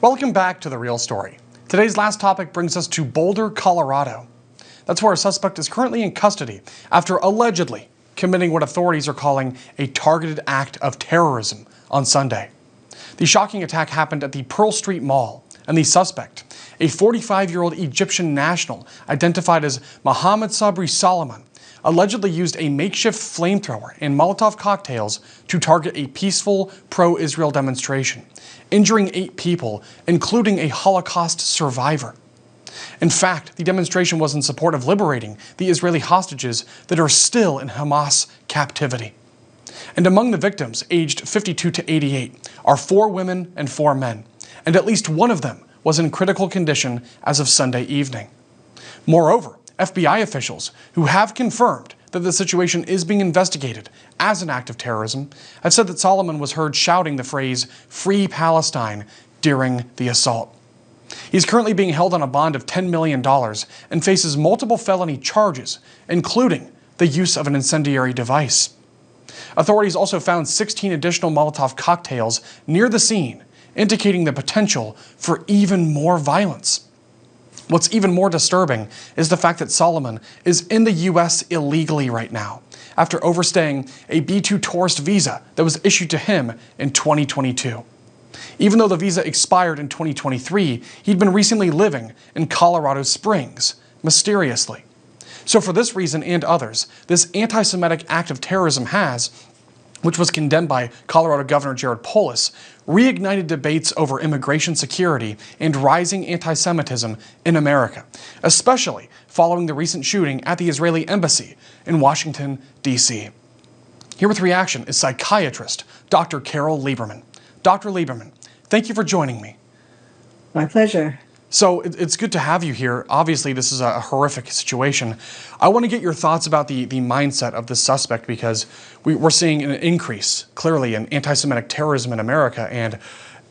Welcome back to The Real Story. Today's last topic brings us to Boulder, Colorado. That's where a suspect is currently in custody after allegedly committing what authorities are calling a targeted act of terrorism on Sunday. The shocking attack happened at the Pearl Street Mall, and the suspect, a 45-year-old Egyptian national identified as Mohammed Sabri Solomon, allegedly used a makeshift flamethrower and Molotov cocktails to target a peaceful pro-Israel demonstration, injuring 8 people, including a Holocaust survivor. In fact, the demonstration was in support of liberating the Israeli hostages that are still in Hamas captivity. And among the victims, aged 52 to 88, are 4 women and 4 men, and at least one of them was in critical condition as of Sunday evening. Moreover, FBI officials, who have confirmed that the situation is being investigated as an act of terrorism, have said that Solomon was heard shouting the phrase, "Free Palestine," during the assault. He's currently being held on a bond of $10 million and faces multiple felony charges, including the use of an incendiary device. Authorities also found 16 additional Molotov cocktails near the scene, indicating the potential for even more violence. What's even more disturbing is the fact that Solomon is in the U.S. illegally right now, after overstaying a B-2 tourist visa that was issued to him in 2022. Even though the visa expired in 2023, he'd been recently living in Colorado Springs, mysteriously. So for this reason and others, this anti-Semitic act of terrorism has, which was condemned by Colorado Governor Jared Polis, reignited debates over immigration security and rising anti-Semitism in America, especially following the recent shooting at the Israeli embassy in Washington, D.C. Here with reaction is psychiatrist Dr. Carol Lieberman. Dr. Lieberman, thank you for joining me. My pleasure. So it's good to have you here. Obviously, this is a horrific situation. I want to get your thoughts about the mindset of the suspect, because we're seeing an increase, clearly, in anti-Semitic terrorism in America, and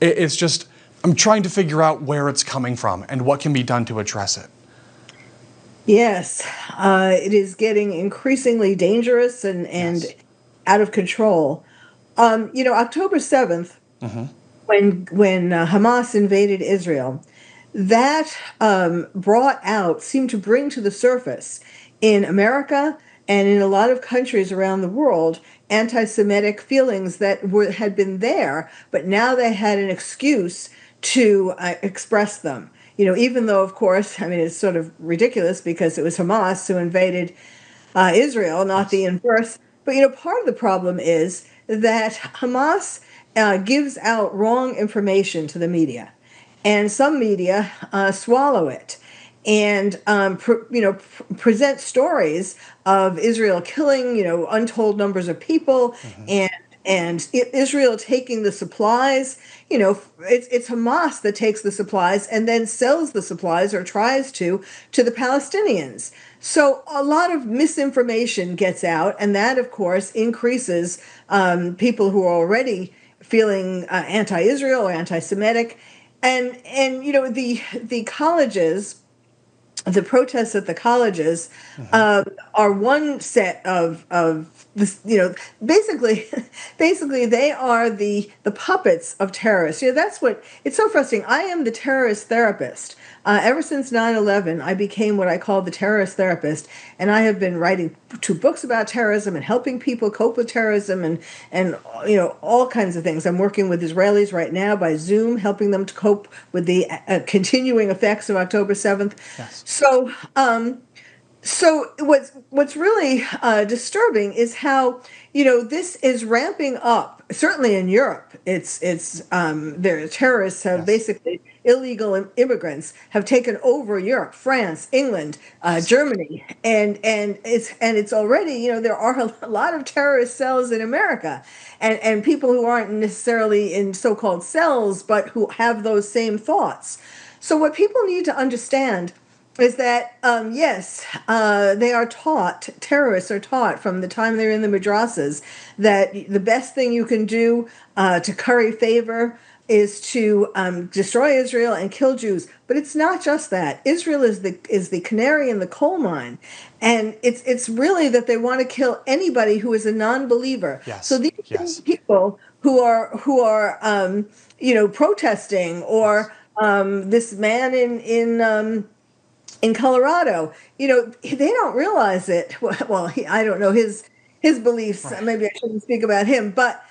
it's just, I'm trying to figure out where it's coming from and what can be done to address it. Yes, it is getting increasingly dangerous and Yes. out of control. October 7th, when Hamas invaded Israel, that seemed to bring to the surface in America and in a lot of countries around the world anti-Semitic feelings that had been there, but now they had an excuse to express them. Even though, of course, it's sort of ridiculous because it was Hamas who invaded Israel, not the inverse. But, part of the problem is that Hamas gives out wrong information to the media. And some media swallow it and present stories of Israel killing untold numbers of people, and Israel taking the supplies. It's Hamas that takes the supplies and then sells the supplies, or tries to the Palestinians. So a lot of misinformation gets out, and that, of course, increases people who are already feeling anti-Israel or anti-Semitic. And the colleges, the protests at the colleges are one set of this. Basically they are the puppets of terrorists. That's what, it's so frustrating. I am the terrorist therapist. Ever since 9/11, I became what I call the terrorist therapist, and I have been writing 2 books about terrorism and helping people cope with terrorism and all kinds of things. I'm working with Israelis right now by Zoom, helping them to cope with the continuing effects of October 7th. Yes. So what's really disturbing is how this is ramping up. Certainly in Europe, their terrorists have basically, illegal immigrants have taken over Europe, France, England, Germany, and it's already, there are a lot of terrorist cells in America, and people who aren't necessarily in so-called cells, but who have those same thoughts. So what people need to understand is that, terrorists are taught from the time they're in the madrasas that the best thing you can do to curry favor is to destroy Israel and kill Jews. But it's not just that. Israel is the canary in the coal mine, and it's really that they want to kill anybody who is a non-believer. Yes. So these people who are protesting or this man in Colorado. They don't realize it. Well, I don't know his beliefs. Right. Maybe I shouldn't speak about him, but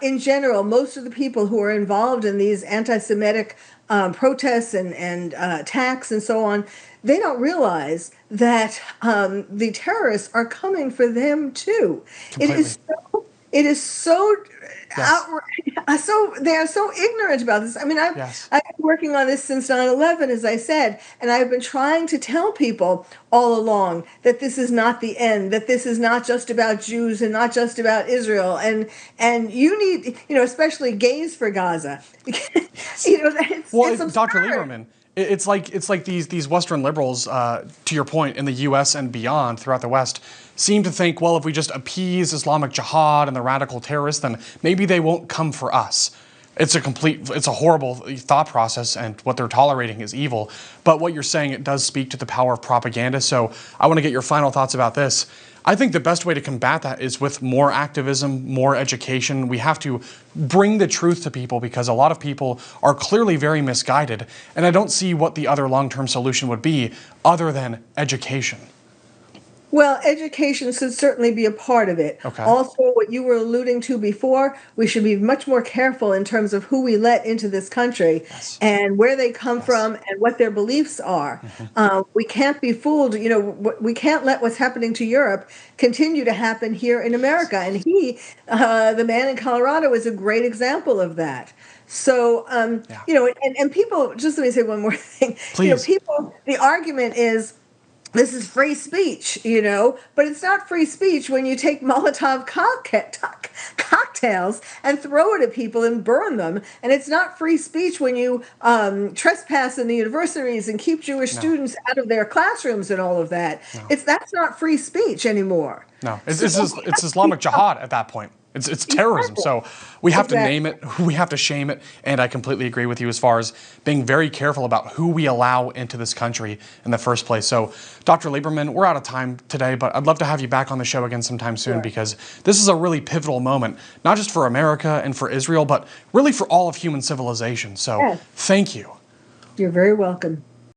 in general, most of the people who are involved in these anti-Semitic protests and attacks and so on, they don't realize that the terrorists are coming for them too. It Completely. is so. It is so Yes. outright. So they are so ignorant about this. I mean, Yes. I've been working on this since 9/11, as I said, and I've been trying to tell people all along that this is not the end, that this is not just about Jews and not just about Israel, and you need, especially gays for Gaza. Well, It's Dr. absurd. Lieberman, it's like these Western liberals, to your point, in the U.S. and beyond throughout the West, seem to think, well, if we just appease Islamic Jihad and the radical terrorists, then maybe they won't come for us. It's a horrible thought process, and what they're tolerating is evil. But what you're saying, it does speak to the power of propaganda. So I want to get your final thoughts about this. I think the best way to combat that is with more activism, more education. We have to bring the truth to people because a lot of people are clearly very misguided, and I don't see what the other long-term solution would be other than education. Well, education should certainly be a part of it. Okay. Also, what you were alluding to before, we should be much more careful in terms of who we let into this country Yes. and where they come Yes. from and what their beliefs are. We can't be fooled. We can't let what's happening to Europe continue to happen here in America. And the man in Colorado, is a great example of that. So, Yeah. and people, just let me say one more thing. Please. The argument is, this is free speech, but it's not free speech when you take Molotov cocktails and throw it at people and burn them. And it's not free speech when you trespass in the universities and keep Jewish No. students out of their classrooms and all of that. No. That's not free speech anymore. No, it's Islamic Jihad at that point. It's terrorism. Exactly. So we have to Exactly. name it, we have to shame it, and I completely agree with you as far as being very careful about who we allow into this country in the first place. So, Dr. Lieberman, we're out of time today, but I'd love to have you back on the show again sometime soon Sure. because this is a really pivotal moment, not just for America and for Israel, but really for all of human civilization. So, Yes. thank you. You're very welcome.